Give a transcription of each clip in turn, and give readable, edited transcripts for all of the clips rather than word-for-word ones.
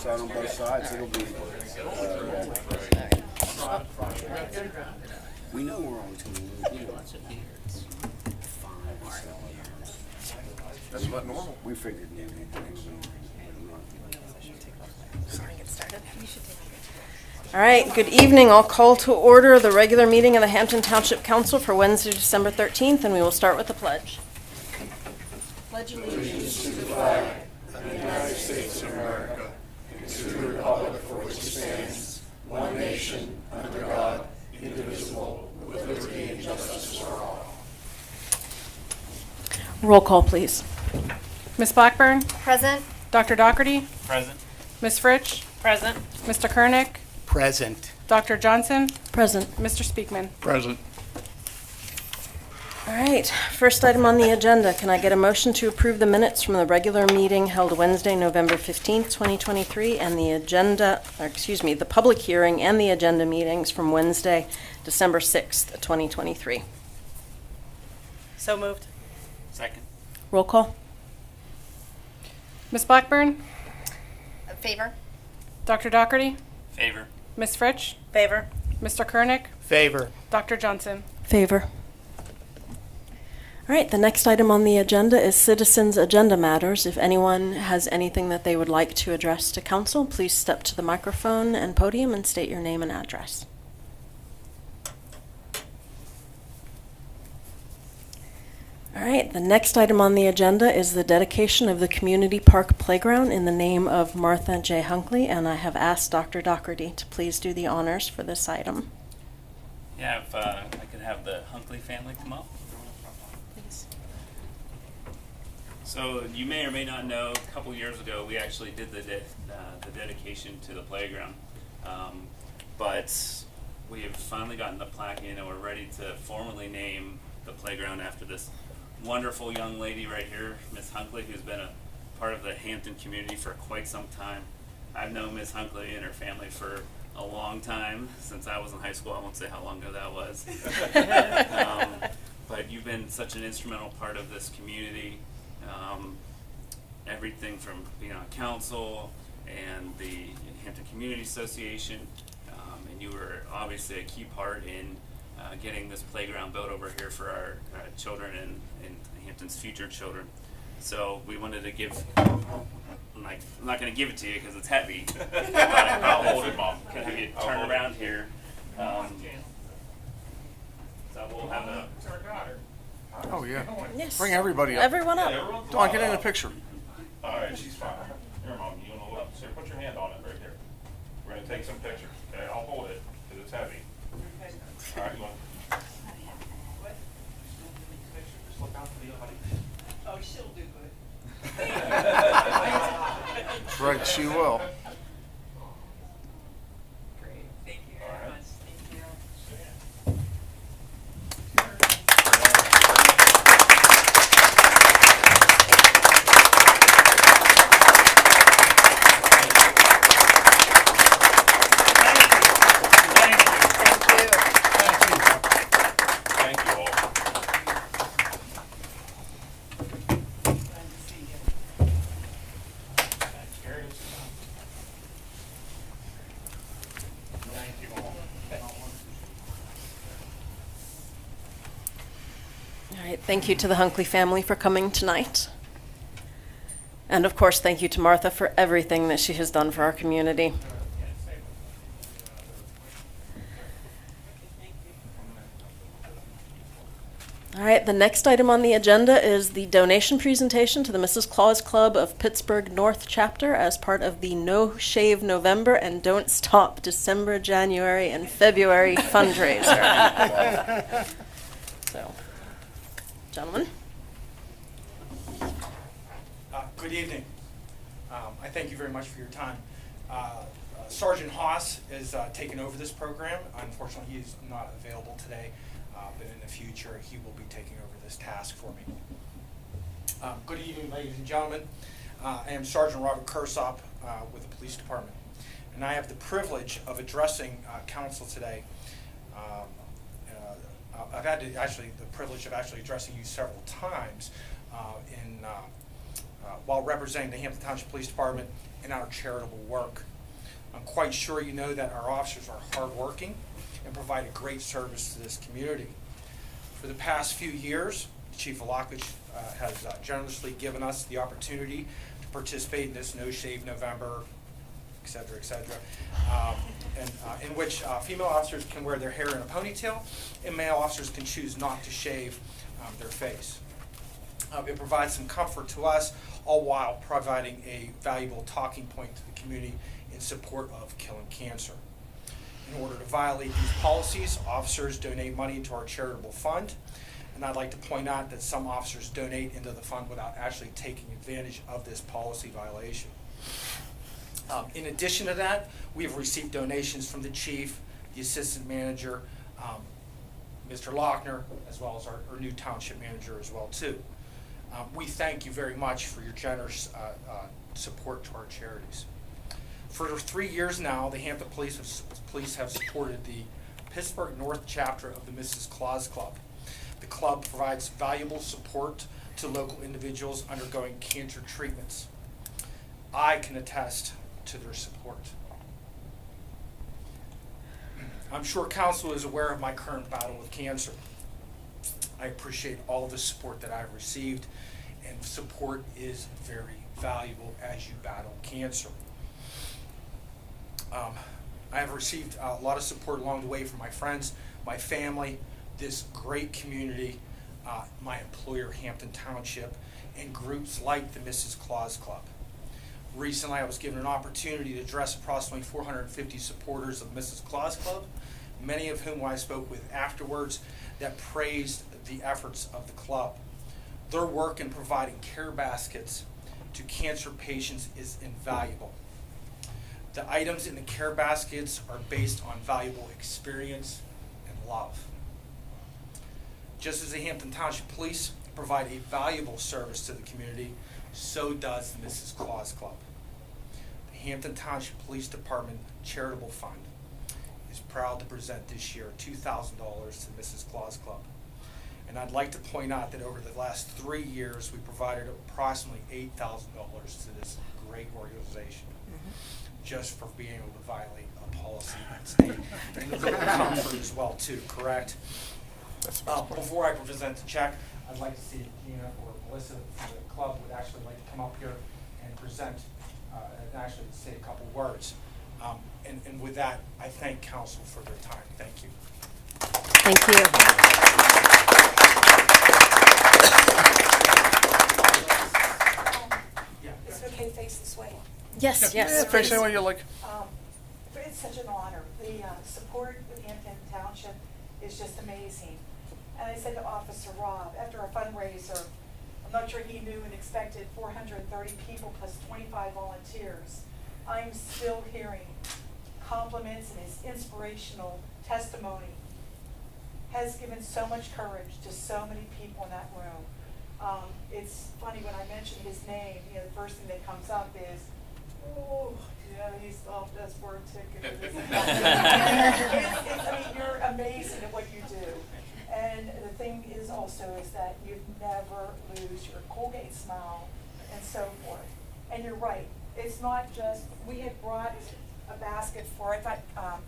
Side on both sides, it'll be. We know we're always going to lose. You know, 5 or 7 years. That's what normal. We figured maybe. All right, good evening. I'll call to order the regular meeting of the Hampton Township Council for Wednesday, December 13th, and we will start with the pledge. Pledge allegiance to the flag of the United States of America and to the republic for which it stands, one nation, under God, indivisible, with liberty and justice for all. Roll call, please. Ms. Blackburn? Present. Dr. Doherty? Present. Ms. Fritsch? Present. Mr. Kernick? Present. Dr. Johnson? Present. Mr. Speakman? Present. All right, first item on the agenda. Can I get a motion to approve the minutes from the regular meeting held Wednesday, November 15th, 2023, and the public hearing and the agenda meetings from Wednesday, December 6th, 2023? So moved. Second. Roll call. Ms. Blackburn? Favor. Dr. Doherty? Favor. Ms. Fritsch? Favor. Mr. Kernick? Favor. Dr. Johnson? Favor. All right, the next item on the agenda is citizens' agenda matters. If anyone has anything that they would like to address to council, please step to the microphone and podium and state your name and address. All right, the next item on the agenda is the dedication of the Community Park Playground in the name of Martha J. Hunkley, and I have asked Dr. Doherty to please do the honors for this item. Yeah, if I could have the Hunkley family come up. Please. So you may or may not know, a couple years ago we actually did the dedication to the playground, but we have finally gotten the plaque in and we're ready to formally name the playground after this wonderful young lady right here, Miss Hunkley, who's been a part of the Hampton community for quite some time. I've known Miss Hunkley and her family for a long time, since I was in high school. I won't say how long ago that was. But you've been such an instrumental part of this community. Everything from being on council and the Hampton Community Association, and you were obviously a key part in getting this playground built over here for our children and Hampton's future children. So we wanted to give, I'm not going to give it to you because it's heavy, but I'll hold it, Mom. Can I have you turn around here? So we'll have a... Oh, yeah. Yes. Bring everybody up. Everyone up. Dawn, get in the picture. All right, she's fine. Here, Mom, you want to look? So put your hand on it right there. We're going to take some pictures. Okay, I'll hold it because it's heavy. All right, you want? Just look out for the audience. Oh, she'll do good. That's right, she will. Great. Thank you very much. Thank you. Thank you all. Glad to see you. Thank you all. All right, thank you to the Hunkley family for coming tonight. And of course, thank you to Martha for everything that she has done for our community. All right, the next item on the agenda is the donation presentation to the Mrs. Claus Club of Pittsburgh North Chapter as part of the No Shave November and Don't Stop December, January, and February fundraiser. So, gentlemen. Good evening. I thank you very much for your time. Sergeant Haas is taking over this program. Unfortunately, he is not available today, but in the future, he will be taking over this task for me. Good evening, ladies and gentlemen. I am Sergeant Robert Kersop with the Police Department, and I have the privilege of addressing council today. I've had the privilege of addressing you several times while representing the Hampton Township Police Department in our charitable work. I'm quite sure you know that our officers are hardworking and provide a great service to this community. For the past few years, Chief Vlachich has generously given us the opportunity to participate in this No Shave November, et cetera, in which female officers can wear their hair in a ponytail and male officers can choose not to shave their face. It provides some comfort to us, all while providing a valuable talking point to the community in support of killing cancer. In order to violate these policies, officers donate money into our charitable fund, and I'd like to point out that some officers donate into the fund without actually taking advantage of this policy violation. In addition to that, we have received donations from the chief, the assistant manager, Mr. Lochner, as well as our new township manager as well too. We thank you very much for your generous support to our charities. For 3 years now, the Hampton Police have supported the Pittsburgh North chapter of the Mrs. Claus Club. The club provides valuable support to local individuals undergoing cancer treatments. I can attest to their support. I'm sure council is aware of my current battle with cancer. I appreciate all the support that I've received, and support is very valuable as you battle cancer. I have received a lot of support along the way from my friends, my family, this great community, my employer, Hampton Township, and groups like the Mrs. Claus Club. Recently, I was given an opportunity to address approximately 450 supporters of Mrs. Claus Club, many of whom I spoke with afterwards that praised the efforts of the club. Their work in providing care baskets to cancer patients is invaluable. The items in the care baskets are based on valuable experience and love. Just as the Hampton Township Police provide a valuable service to the community, so does the Mrs. Claus Club. The Hampton Township Police Department Charitable Fund is proud to present this year $2,000 to the Mrs. Claus Club. And I'd like to point out that over the last 3 years, we provided approximately $8,000 to this great organization, just for being able to violate a policy and state. And a little comfort as well too, correct? Before I present the check, I'd like to see if Gina or Melissa from the club would actually like to come up here and present and actually say a couple words. And with that, I thank council for their time. Thank you. Thank you. Is it okay to face this way? Yes, Yeah, yes, face please. any way you like. But it's such an honor. The support of Hampton Township is just amazing. And I said to Officer Rob, after our fundraiser, I'm not sure he knew and expected 430 people plus 25 volunteers. I'm still hearing compliments, and his inspirational testimony has given so much courage to so many people in that room. It's funny, when I mention his name, the first thing that comes up is, oh, yeah, he's stopped us for a ticket. I mean, you're amazing at what you do. And the thing is also is that you never lose your Colgate smile and so forth. And you're right, it's not just, we had brought a basket for, I thought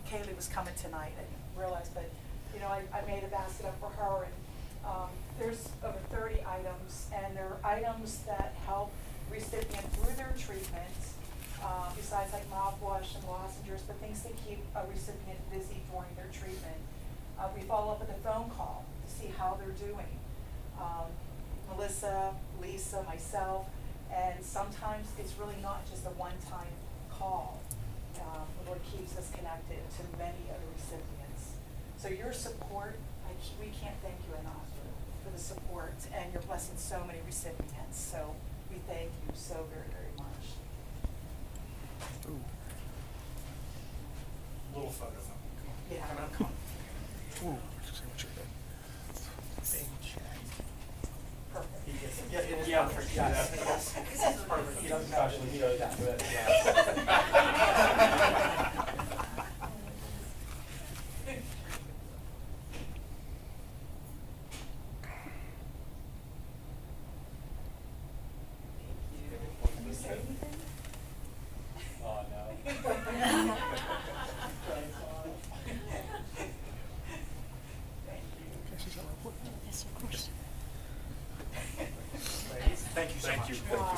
Kaylee was coming tonight, I didn't realize, but I made a basket up for her, and there's over 30 items, and they're items that help recipient through their treatments, besides like mouthwash and lozenges, but things that keep a recipient busy during their treatment. We follow up with a phone call to see how they're doing. Melissa, Lisa, myself, and sometimes it's really not just a one-time call. The Lord keeps us connected to many other recipients. So your support, we can't thank you enough for the support, and you're blessing so many recipients. So we thank you so very, very much. Little photo of them. Yeah. Come on. Ooh, signature. Perfect. Yeah, perfect. Yes. Perfect. He doesn't actually need that, but yeah. Can you say anything?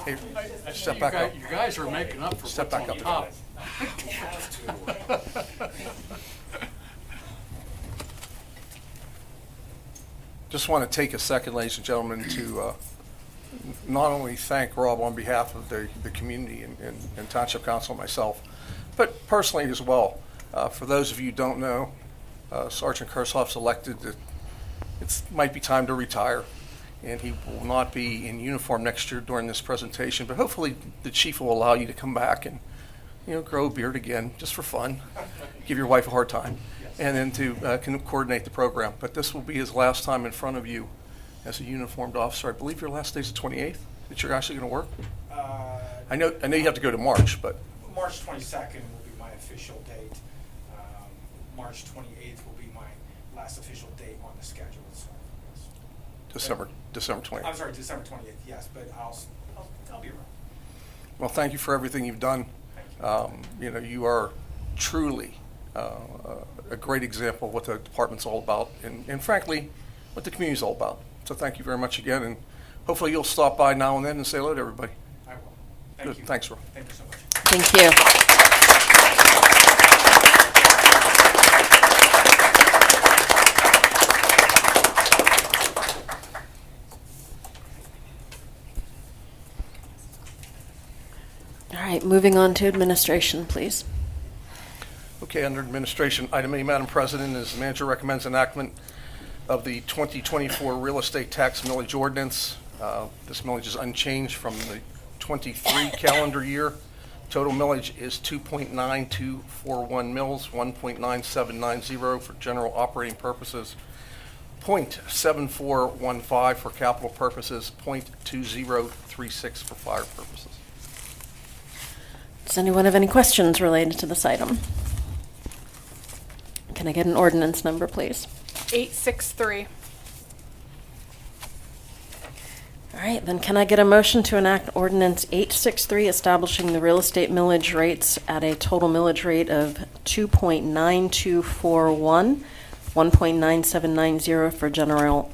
Hey, I step see back you up. You guys are making up for Step what's back on up. top. Just want to take a second, ladies and gentlemen, to not only thank Rob on behalf of the community and Township Council and myself, but personally as well. For those of you who don't know, Sergeant Kurshoff's elected. It might be time to retire, and he will not be in uniform next year during this presentation, but hopefully the chief will allow you to come back and, grow a beard again, just for fun, give your wife a hard time, and then to coordinate the program. But this will be his last time in front of you as a uniformed officer. I believe your last day is the 28th, that you're actually going to work? I know you have to go to March, but... March 22nd will be my official date. March 28th will be my last official date on the schedule. So, yes. December 20th. I'm sorry, December 20th, yes, but I'll be around. Well, thank you for everything you've done. You are truly a great example of what the department's all about, and frankly, what the community's all about. So thank you very much again, and hopefully you'll stop by now and then and say hello to everybody. I will. Thank Good. you. Thanks, Rob. Thank you so much. Thank you. All right, moving on to administration, please. Okay, under administration, item A, Madam President, is the manager recommends enactment of the 2024 real estate tax millage ordinance. This millage is unchanged from the 23 calendar year. Total millage is 2.9241 mils, 1.9790 for general operating purposes, 0.7415 for capital purposes, 0.2036 for fire purposes. Does anyone have any questions related to this item? Can I get an ordinance number, please? 863. All right, then can I get a motion to enact ordinance 863 establishing the real estate millage rates at a total millage rate of 2.9241, 1.9790 for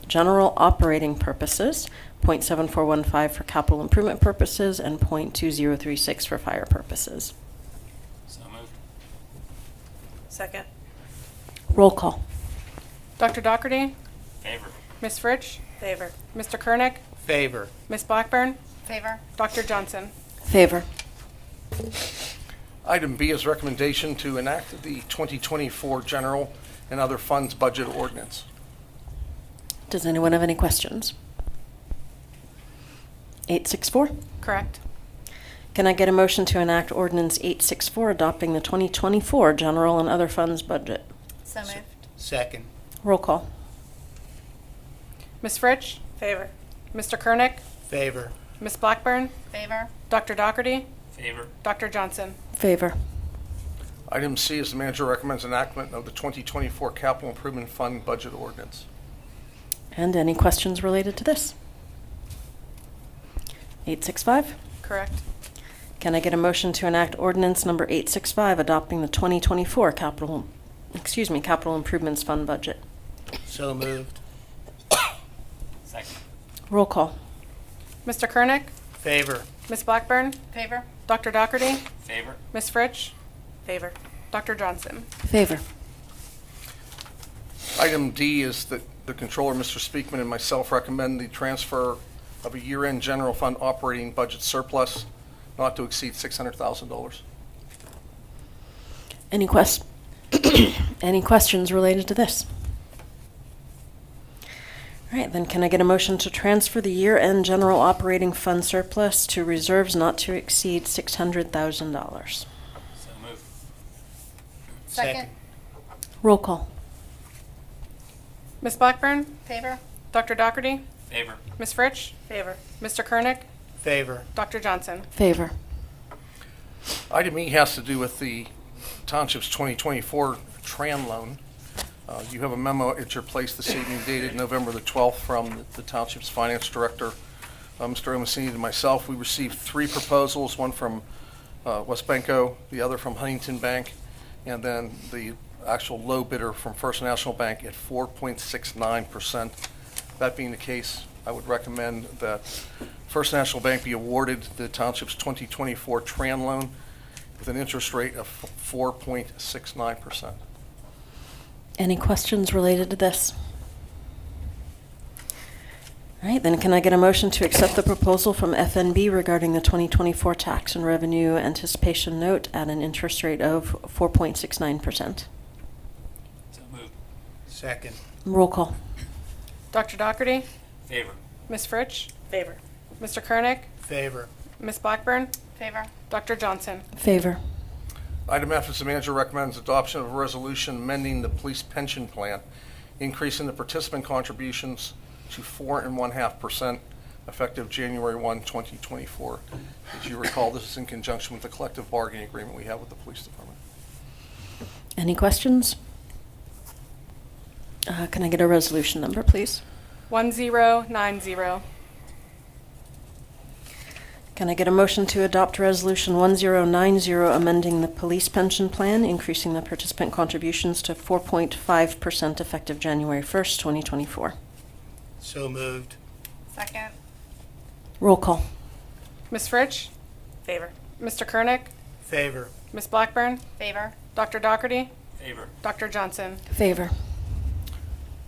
general operating purposes, 0.7415 for capital improvement purposes, and 0.2036 for fire purposes. So moved. Second. Roll call. Dr. Doherty? Favor. Ms. Fritsch? Favor. Mr. Kernick? Favor. Ms. Blackburn? Favor? Dr. Johnson? Favor. Item B is recommendation to enact the 2024 general and other funds budget ordinance. Does anyone have any questions? 864? Correct. Can I get a motion to enact ordinance 864 adopting the 2024 general and other funds budget? So moved. Second. Roll call. Ms. Fritsch? Favor. Mr. Kernick? Favor. Ms. Blackburn? Favor? Dr. Doherty? Favor. Dr. Johnson? Favor. Item C is the manager recommends enactment of the 2024 capital improvement fund budget ordinance. And any questions related to this? 865? Correct. Can I get a motion to enact ordinance number 865 adopting the 2024 capital improvements fund budget? So moved. Second. Roll call. Mr. Kernick? Favor. Ms. Blackburn? Favor? Dr. Doherty? Favor. Ms. Fritsch? Favor. Dr. Johnson? Favor. Item D is that the controller, Mr. Speakman, and myself recommend the transfer of a year-end general fund operating budget surplus not to exceed $600,000. Any any questions related to this? All right, then can I get a motion to transfer the year-end general operating fund surplus to reserves not to exceed $600,000? So moved. Second? Roll call. Ms. Blackburn? Favor? Dr. Doherty? Favor. Ms. Fritsch? Favor. Mr. Kernick? Favor. Dr. Johnson? Favor. Item E has to do with the Township's 2024 TRAN loan. You have a memo at your place this evening dated November the 12th from the Township's Finance Director, Mr. Omasini, and myself. We received 3 proposals, one from West Banco, the other from Huntington Bank, and then the actual low bidder from First National Bank at 4.69%. That being the case, I would recommend that First National Bank be awarded the township's 2024 Tran loan with an interest rate of 4.69%. Any questions related to this? All right, then can I get a motion to accept the proposal from FNB regarding the 2024 tax and revenue anticipation note at an interest rate of 4.69%? So moved. Second. Roll call. Dr. Dougherty? Favor. Ms. Fritsch? Favor. Mr. Kernick? Favor. Ms. Blackburn? Favor. Dr. Johnson? Favor. Item F is the manager recommends adoption of a resolution amending the police pension plan, increasing the participant contributions to 4.5% effective January 1, 2024. As you recall, this is in conjunction with the collective bargaining agreement we have with the police department. Any questions? Can I get a resolution number, please? 1090. Can I get a motion to adopt Resolution 1090, amending the police pension plan, increasing the participant contributions to 4.5% effective January 1st, 2024? So moved. Second. Roll call. Ms. Fritsch? Favor. Mr. Kernick? Favor. Ms. Blackburn? Favor. Dr. Dougherty? Favor. Dr. Johnson? Favor.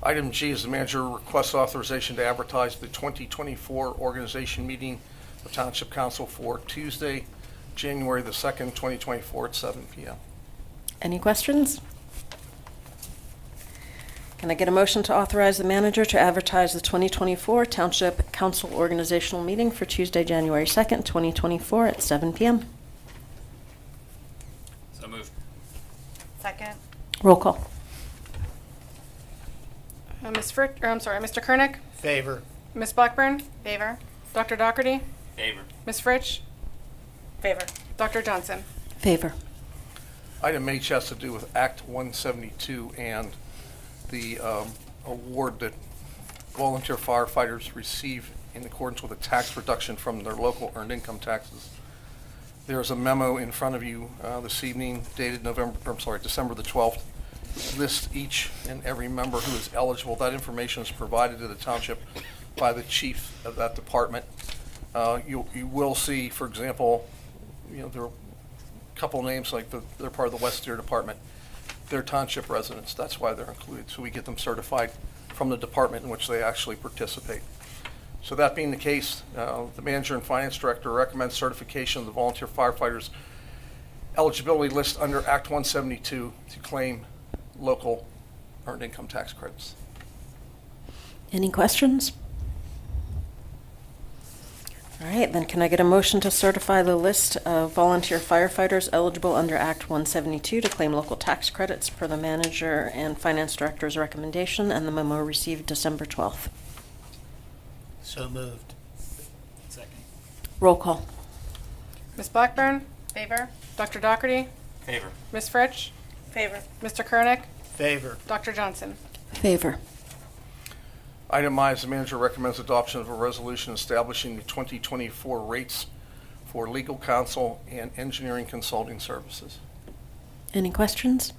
Item G is the manager requests authorization to advertise the 2024 organization meeting of Township Council for Tuesday, January the 2nd, 2024 at 7 p.m. Any questions? Can I get a motion to authorize the manager to advertise the 2024 Township Council organizational meeting for Tuesday, January 2nd, 2024 at 7 p.m.? So moved. Second. Roll call. Mr. Kernick? Favor. Ms. Blackburn? Favor. Dr. Dougherty? Favor. Ms. Fritsch? Favor. Dr. Johnson? Favor. Item H has to do with Act 172 and the award that volunteer firefighters receive in accordance with a tax reduction from their local earned income taxes. There is a memo in front of you this evening dated December the 12th. List each and every member who is eligible. That information is provided to the township by the chief of that department. You will see, for example, there are a couple names like they're part of the West Deer Department. They're township residents. That's why they're included. So we get them certified from the department in which they actually participate. So that being the case, the manager and finance director recommends certification of the volunteer firefighters eligibility list under Act 172 to claim local earned income tax credits. Any questions? All right, then can I get a motion to certify the list of volunteer firefighters eligible under Act 172 to claim local tax credits per the manager and finance director's recommendation and the memo received December 12th? So moved. Second. Roll call. Ms. Blackburn? Favor. Dr. Dougherty? Favor. Ms. Fritsch? Favor. Mr. Kernick? Favor. Dr. Johnson? Favor. Item I is the manager recommends adoption of a resolution establishing the 2024 rates for legal counsel and engineering consulting services. Any questions?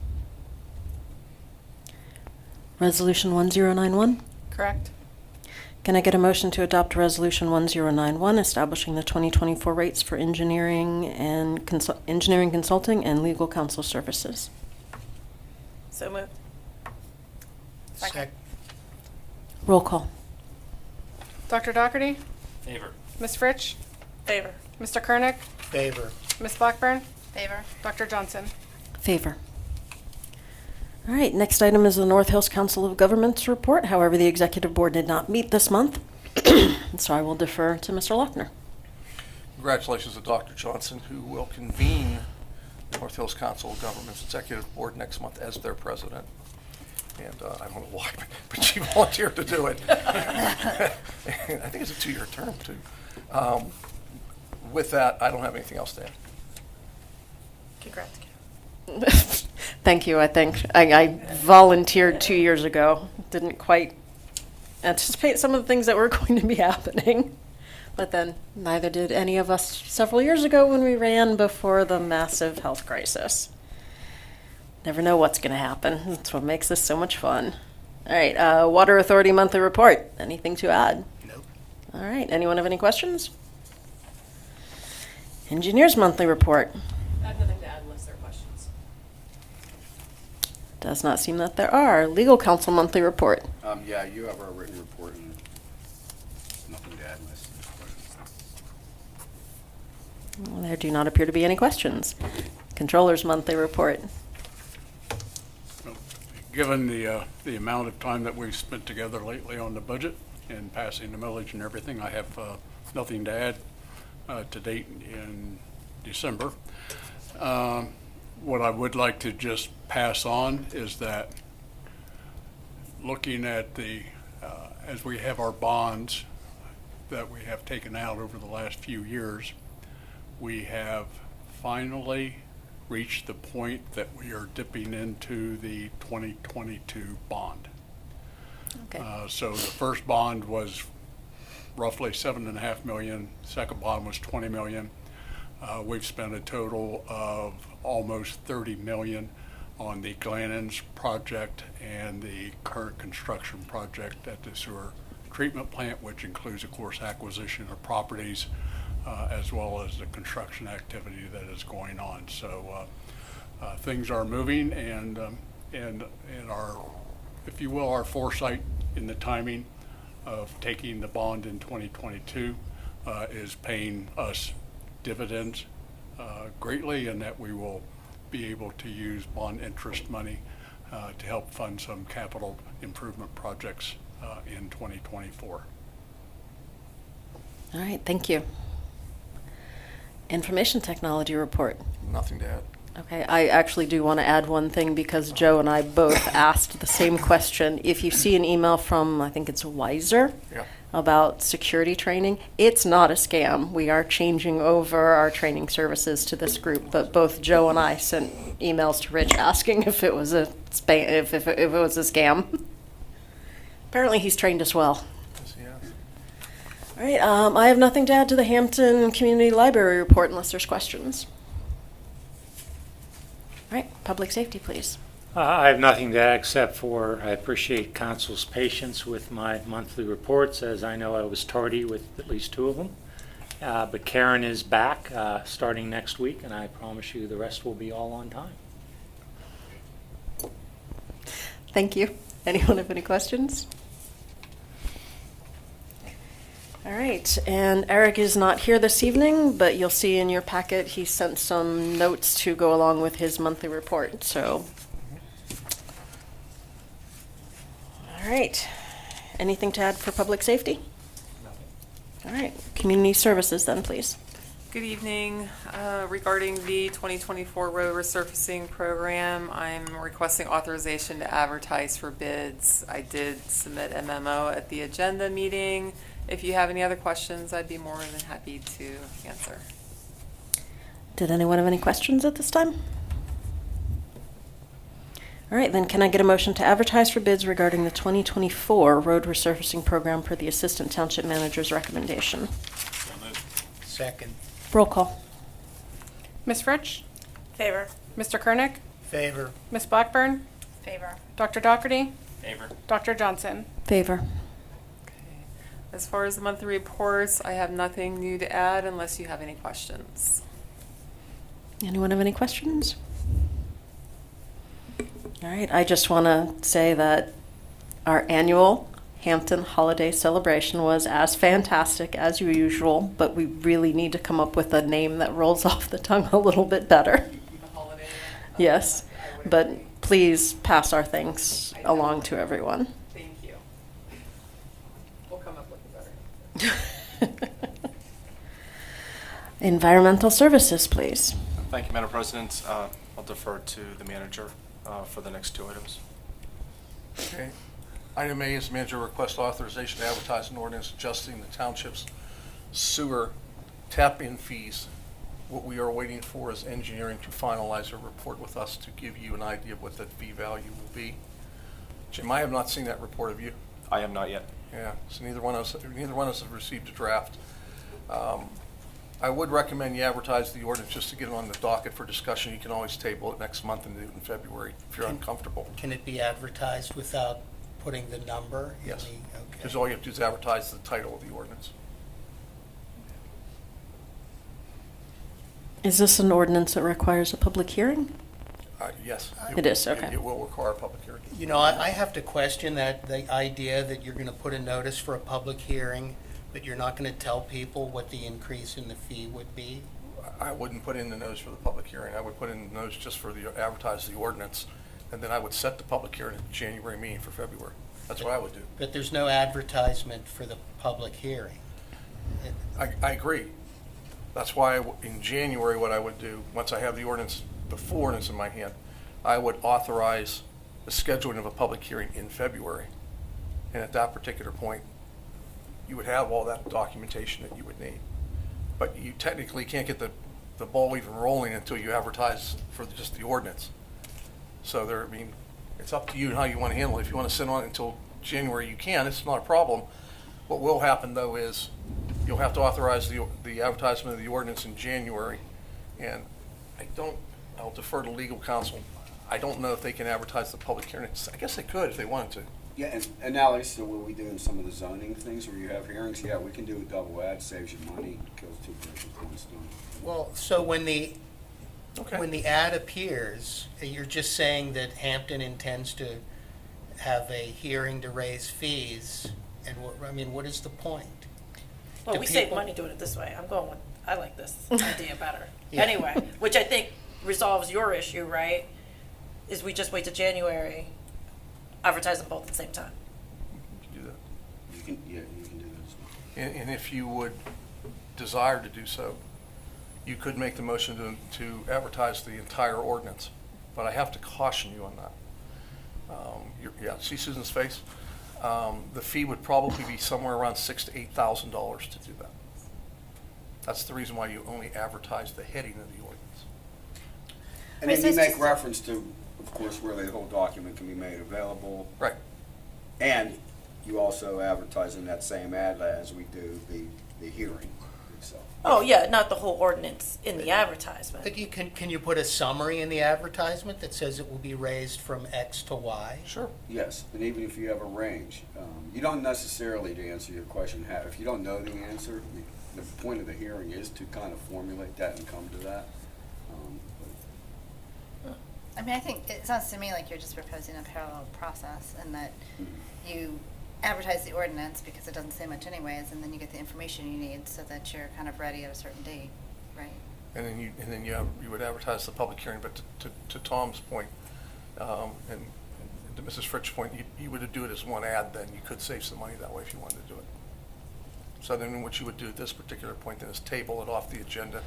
Resolution 1091. Correct. Can I get a motion to adopt Resolution 1091, establishing the 2024 rates for engineering and engineering consulting and legal counsel services? So moved. Second. Roll call. Dr. Dougherty? Favor. Ms. Fritsch? Favor. Mr. Kernick? Favor. Ms. Blackburn? Favor. Dr. Johnson? Favor. All right, next item is the North Hills Council of Governments report. However, the executive board did not meet this month, so I will defer to Mr. Lochner. Congratulations to Dr. Johnson, who will convene the North Hills Council of Governments Executive Board next month as their president. And I don't know why, but she volunteered to do it. I think it's a 2-year term, too. With that, I don't have anything else to add. Congrats. Thank you. I think I volunteered 2 years ago. Didn't quite anticipate some of the things that were going to be happening. But then neither did any of us several years ago when we ran before the massive health crisis. Never know what's going to happen. That's what makes this so much fun. All right, Water Authority monthly report. Anything to add? Nope. All right, anyone have any questions? Engineers Monthly Report. I have nothing to add unless there are questions. Does not seem that there are. Legal Counsel Monthly Report. Yeah, you have our written report and nothing to add unless there's questions. Well, there do not appear to be any questions. Controllers Monthly Report. Given the amount of time that we've spent together lately on the budget and passing the millage and everything, I have nothing to add to date in December. What I would like to just pass on is that looking at as we have our bonds that we have taken out over the last few years, we have finally reached the point that we are dipping into the 2022 bond. Okay. So the first bond was roughly $7.5 million. Second bond was $20 million. We've spent a total of almost $30 million on the Glennons project and the current construction project at the sewer treatment plant, which includes, of course, acquisition of properties, as well as the construction activity that is going on. So things are moving, and our, if you will, our foresight in the timing of taking the bond in 2022 is paying us dividends greatly, and that we will be able to use bond interest money to help fund some capital improvement projects in 2024. All right, thank you. Information Technology Report. Nothing to add. Okay, I actually do want to add one thing because Joe and I both asked the same question. If you see an email from, I think it's Wiser, Yeah. about security training, it's not a scam. We are changing over our training services to this group, but both Joe and I sent emails to Rich asking if it was a if it was a scam. Apparently, he's trained us well. Yes, he has. All right, I have nothing to add to the Hampton Community Library Report unless there's questions. All right, public safety, please. I have nothing to add except for I appreciate council's patience with my monthly reports, as I know I was tardy with at least two of them. But Karen is back starting next week, and I promise you the rest will be all on time. Thank you. Anyone have any questions? All right, and Eric is not here this evening, but you'll see in your packet he sent some notes to go along with his monthly report, so. All right, anything to add for public safety? All right, community services then, please. Good evening. Regarding the 2024 road resurfacing program, I'm requesting authorization to advertise for bids. I did submit a memo at the agenda meeting. If you have any other questions, I'd be more than happy to answer. Did anyone have any questions at this time? All right, then can I get a motion to advertise for bids regarding the 2024 road resurfacing program per the Assistant Township Manager's recommendation? Second. Roll call. Ms. Fritsch? Favor. Mr. Kernick? Favor. Ms. Blackburn? Favor. Dr. Doherty? Favor. Dr. Johnson? Favor. As far as the monthly reports, I have nothing new to add unless you have any questions. Anyone have any questions? All right, I just want to say that our annual Hampton Holiday Celebration was as fantastic as usual, but we really need to come up with a name that rolls off the tongue a little bit better. The holiday. Yes, but please pass our thanks along to everyone. Thank you. We'll come up with a better. Environmental Services, please. Thank you, Madam President. I'll defer to the manager for the next two items. Okay. Item A is manager request authorization to advertise an ordinance adjusting the township's sewer tap-in fees. What we are waiting for is engineering to finalize a report with us to give you an idea of what that fee value will be. Jim, I have not seen that report. Have you? I have not yet. Yeah, so neither one of us have received a draft. I would recommend you advertise the ordinance just to get it on the docket for discussion. You can always table it next month and do it in February if you're uncomfortable. Can it be advertised without putting the number? Yes. Okay. Because all you have to do is advertise the title of the ordinance. Is this an ordinance that requires a public hearing? Yes. It is, okay. It will require a public hearing. You know, I have to question the idea that you're going to put a notice for a public hearing, but you're not going to tell people what the increase in the fee would be. I wouldn't put in the notice for the public hearing. I would put in the notice just for the advertise the ordinance, and then I would set the public hearing at the January meeting for February. That's what I would do. But there's no advertisement for the public hearing. I agree. That's why in January, what I would do, once I have the ordinance, the full ordinance in my hand, I would authorize the scheduling of a public hearing in February. And at that particular point, you would have all that documentation that you would need. But you technically can't get the ball even rolling until you advertise for just the ordinance. So I mean, it's up to you how you want to handle it. If you want to sit on it until January, you can. It's not a problem. What will happen, though, is you'll have to authorize the advertisement of the ordinance in January. And I'll defer to legal counsel. I don't know if they can advertise the public hearing. I guess they could if they wanted to. Yeah, and Alex, so what we do in some of the zoning things where you have hearings, yeah, we can do a double ad, saves you money, kills two birds with one stone. Well, so when the ad appears, you're just saying that Hampton intends to have a hearing to raise fees, and what is the point? Well, Do we save people- money doing it this way. I like this idea better. Yeah. Anyway, which I think resolves your issue, right? Is we just wait till January, advertise them both at the same time. You can do that. You can do that as well. And if you would desire to do so, you could make the motion to advertise the entire ordinance. But I have to caution you on that. See Susan's face? The fee would probably be somewhere around $6,000 to $8,000 to do that. That's the reason why you only advertise the heading of the ordinance. And then you make reference to, of course, where the whole document can be made available. Right. And you also advertise in that same ad as we do the hearing itself. Oh, yeah, not the whole ordinance in the advertisement. But can you put a summary in the advertisement that says it will be raised from X to Y? Sure. Yes, and even if you have a range, you don't necessarily, to answer your question, if you don't know the answer, the point of the hearing is to kind of formulate that and come to that. I mean, I think it sounds to me like you're just proposing a parallel process, and that you advertise the ordinance because it doesn't say much anyways, and then you get the information you need so that you're kind of ready at a certain date, right? And then you would advertise the public hearing. But to Tom's point, and to Mrs. Fritsch's point, you would do it as one ad. Then you could save some money that way if you wanted to do it. So then what you would do at this particular point then is table it off the agenda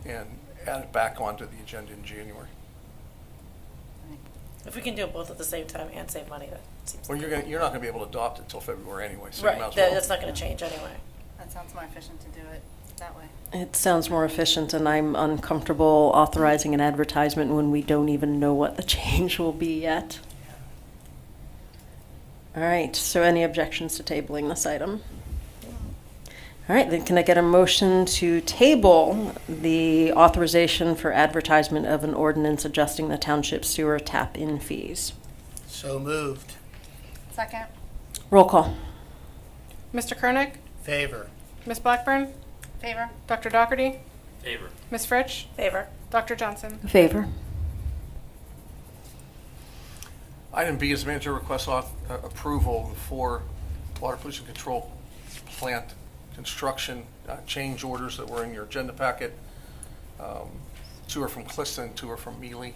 and add it back onto the agenda in January. If we can do them both at the same time and save money, that seems Well, like you're not going to be able to adopt it until February anyway, so you right. might as well. That's not going to change anyway. That sounds more efficient to do it that way. It sounds more efficient, and I'm uncomfortable authorizing an advertisement when we don't even know what the change will be yet. All right, so any objections to tabling this item? All right, then can I get a motion to table the authorization for advertisement of an ordinance adjusting the township sewer tap-in fees? So moved. Second. Roll call. Mr. Koenig? Favor. Ms. Blackburn? Favor. Dr. Doherty? Favor. Ms. Fritsch? Favor. Dr. Johnson? Favor. Item B is manager requests approval for water pollution control plant construction change orders that were in your agenda packet. Two are from Clifton and two are from Mealy.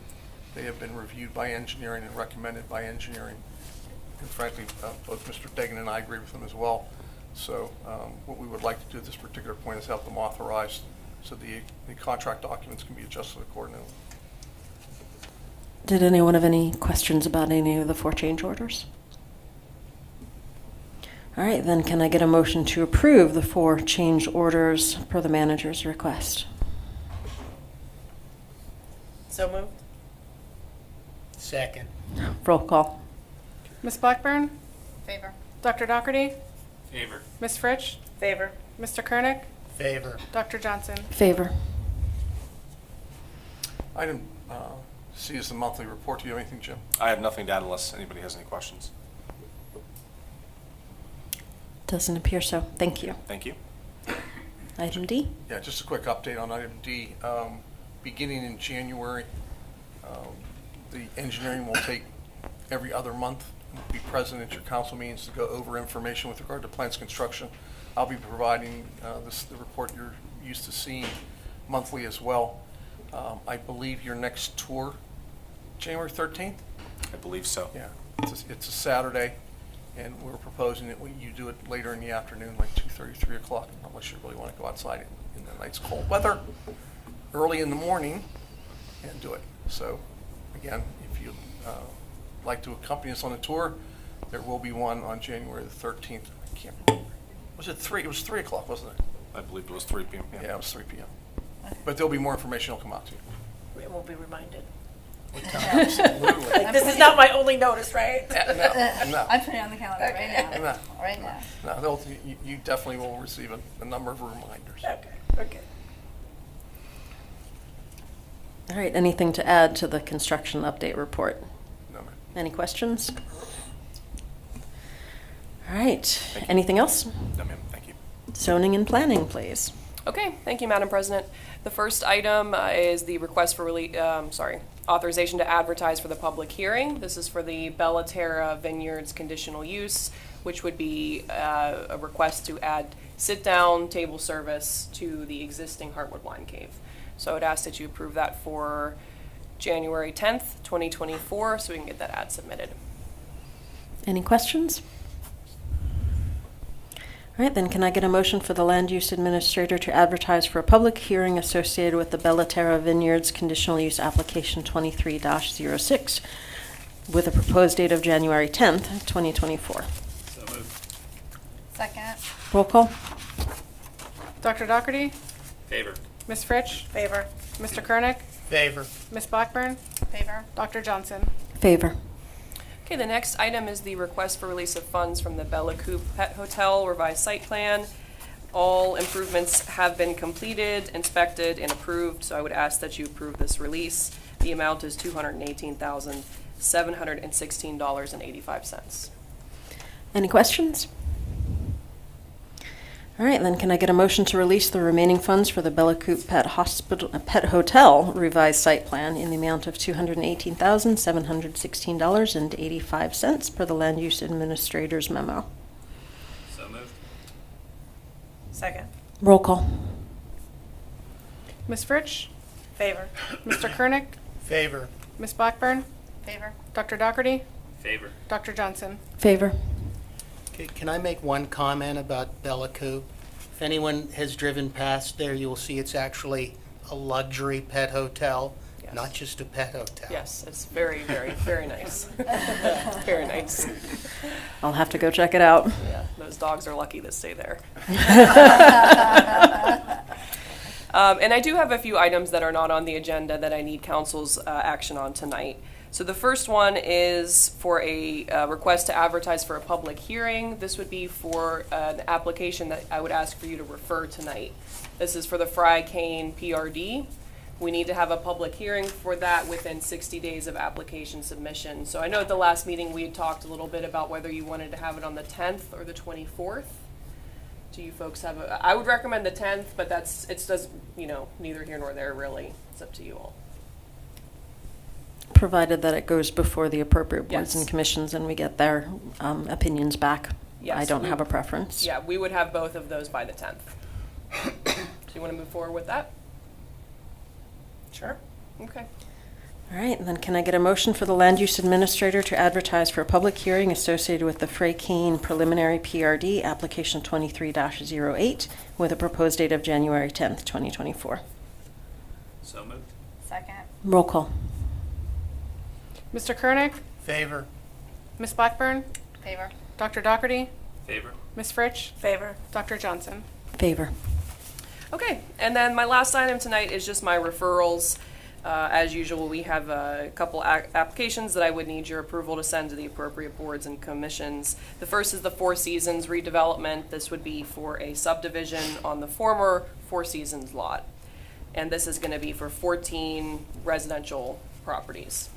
They have been reviewed by engineering and recommended by engineering. And frankly, both Mr. Degan and I agree with them as well. So what we would like to do at this particular point is have them authorized so the contract documents can be adjusted accordingly. Did anyone have any questions about any of the 4 change orders? All right, then can I get a motion to approve the 4 change orders per the manager's request? So moved. Second. Roll call. Ms. Blackburn? Favor. Dr. Doherty? Favor. Ms. Fritsch? Favor. Mr. Koenig? Favor. Dr. Johnson? Favor. Item C is the monthly report. Do you have anything, Jim? I have nothing to add unless anybody has any questions. Doesn't appear so. Thank you. Thank you. Item D. Yeah, just a quick update on item D. beginning in January. The engineering will take every other month, be present at your council meetings to go over information with regard to plants construction. I'll be providing the report you're used to seeing monthly as well. I believe your next tour, January 13th? I believe so. Yeah, it's a Saturday, and we're proposing that you do it later in the afternoon, like 2:30, 3 o'clock, unless you really want to go outside in the nice cold weather, early in the morning, and do it. So, again, if you'd like to accompany us on a tour, there will be one on January the 13th. I can't remember. Was it 3? It was 3 o'clock, wasn't it? I believe it was 3 p.m. Yeah, it was 3 p.m. But there'll be more information that'll come out to you. We won't be reminded. Absolutely. Like, this is not my only notice, right? No. I'm putting it on the calendar right now. No. Right now. No, you definitely will receive a number of reminders. Okay. All right, anything to add to the construction update report? No, ma'am. Any questions? All right, anything else? No, ma'am. Thank you. Zoning and planning, please. Okay, thank you, Madam President. The first item is the request for authorization to advertise for the public hearing. This is for the Bellaterra Vineyards conditional use, which would be a request to add sit-down table service to the existing Heartwood Wine Cave. So I would ask that you approve that for January 10th, 2024, so we can get that ad submitted. Any questions? All right, then can I get a motion for the land use administrator to advertise for a public hearing associated with the Bellaterra Vineyards conditional use application 23-06 with a proposed date of January 10th, 2024? So moved. Second. Roll call. Dr. Doherty? Favor. Ms. Fritsch? Favor. Mr. Kernick? Favor. Ms. Blackburn? Favor. Dr. Johnson? Favor. Okay, the next item is the request for release of funds from the Bella Coupe Pet Hotel revised site plan. All improvements have been completed, inspected, and approved, so I would ask that you approve this release. The amount is $218,716.85. Any questions? All right, then can I get a motion to release the remaining funds for the Bella Coupe Pet Hotel revised site plan in the amount of $218,716.85 per the land use administrator's memo? So moved. Second. Roll call. Ms. Fritsch? Favor. Mr. Kernick? Favor. Ms. Blackburn? Favor. Dr. Doherty? Favor. Dr. Johnson? Favor. Okay, can I make one comment about Bella Coupe? If anyone has driven past there, you will see it's actually a luxury pet hotel, Yes. not just a pet hotel. Yes, it's very, very, very nice. Very nice. I'll have to go check it out. Yeah, those dogs are lucky to stay there. And I do have a few items that are not on the agenda that I need council's action on tonight. So the first one is for a request to advertise for a public hearing. This would be for an application that I would ask for you to refer tonight. This is for the Fry Cane PRD. We need to have a public hearing for that within 60 days of application submission. So I know at the last meeting we had talked a little bit about whether you wanted to have it on the 10th or the 24th. Do you folks have I would recommend the 10th, but neither here nor there really. It's up to you all. Provided that it goes before the appropriate boards Yes. and commissions and we get their opinions back. Yes, I don't we- have a preference. Yeah, we would have both of those by the 10th. Do you want to move forward with that? Sure. Okay. All right, and then can I get a motion for the land use administrator to advertise for a public hearing associated with the Fray Cane preliminary PRD application 23-08 with a proposed date of January 10th, 2024? So moved. Second. Roll call. Mr. Kernick? Favor. Ms. Blackburn? Favor. Dr. Doherty? Favor. Ms. Fritsch? Favor. Dr. Johnson? Favor. Okay, and then my last item tonight is just my referrals. As usual, we have a couple applications that I would need your approval to send to the appropriate boards and commissions. The first is the Four Seasons redevelopment. This would be for a subdivision on the former Four Seasons lot. And this is going to be for 14 residential properties.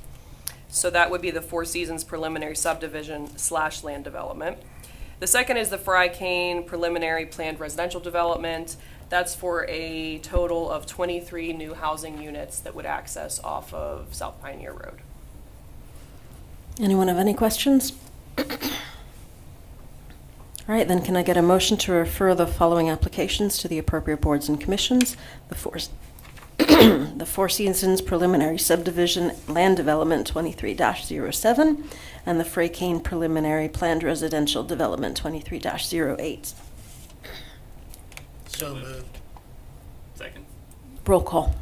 So that would be the Four Seasons preliminary subdivision / land development. The second is the Fry Cane preliminary planned residential development. That's for a total of 23 new housing units that would access off of South Pioneer Road. Anyone have any questions? All right, then can I get a motion to refer the following applications to the appropriate boards and commissions? The Four Seasons Preliminary Subdivision Land Development 23-07 and the Freycane Preliminary Planned Residential Development 23-08. So moved. Second. Roll call.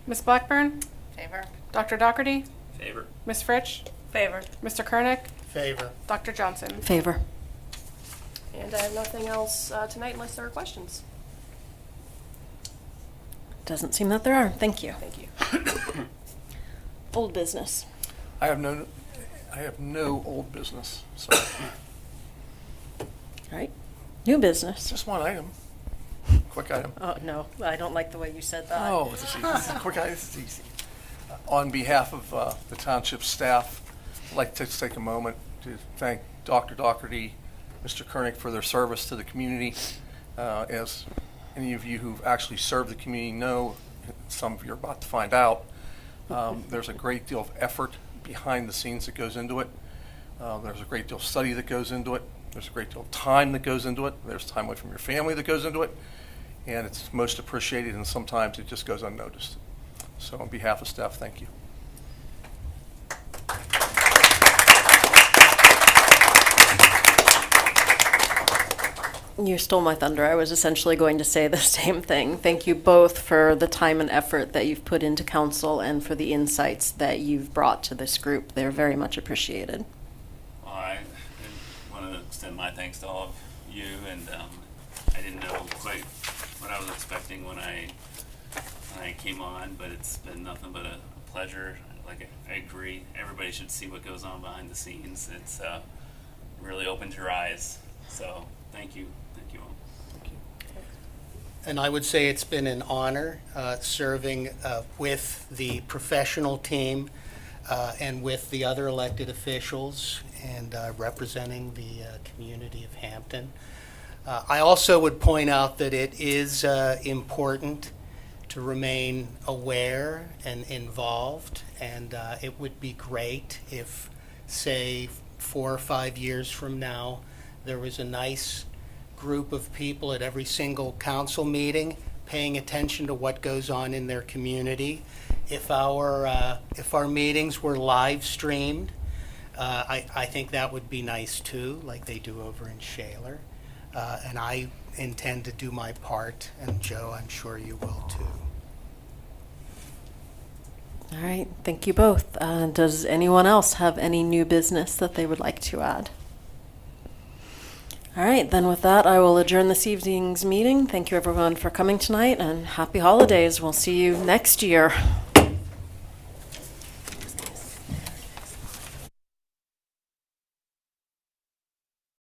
Ms. Blackburn? Favor? Dr. Dougherty? Favor. Ms. Fritsch? Favor. Mr. Kernick? Favor. Dr. Johnson? Favor. And I have nothing else tonight unless there are questions. Doesn't seem that there are. Thank you. Thank you. Old business. I have no old business, sorry. All right. New business. Just one item, quick item. Oh, no, I don't like the way you said that. Oh, this is easy. This is quick item. This is easy. On behalf of the township staff, I'd like to take a moment to thank Dr. Dougherty, Mr. Kernick for their service to the community. As any of you who've actually served the community know, some of you are about to find out, there's a great deal of effort behind the scenes that goes into it. There's a great deal of study that goes into it. There's a great deal of time that goes into it. There's time away from your family that goes into it. And it's most appreciated, and sometimes it just goes unnoticed. So on behalf of staff, thank you. You stole my thunder. I was essentially going to say the same thing. Thank you both for the time and effort that you've put into council and for the insights that you've brought to this group. They're very much appreciated. Well, I want to extend my thanks to all of you, and I didn't know quite what I was expecting when I came on, but it's been nothing but a pleasure. Like, I agree, everybody should see what goes on behind the scenes. It's really opened your eyes, so thank you all. And I would say it's been an honor serving with the professional team and with the other elected officials and representing the community of Hampton. I also would point out that it is important to remain aware and involved, and it would be great if, say, 4 or 5 years from now, there was a nice group of people at every single council meeting paying attention to what goes on in their community. If our meetings were live streamed, I think that would be nice too, like they do over in Shaler. And I intend to do my part, and Joe, I'm sure you will too. All right. Thank you both. Does anyone else have any new business that they would like to add? All right, then with that, I will adjourn this evening's meeting. Thank you everyone for coming tonight, and happy holidays. We'll see you next year.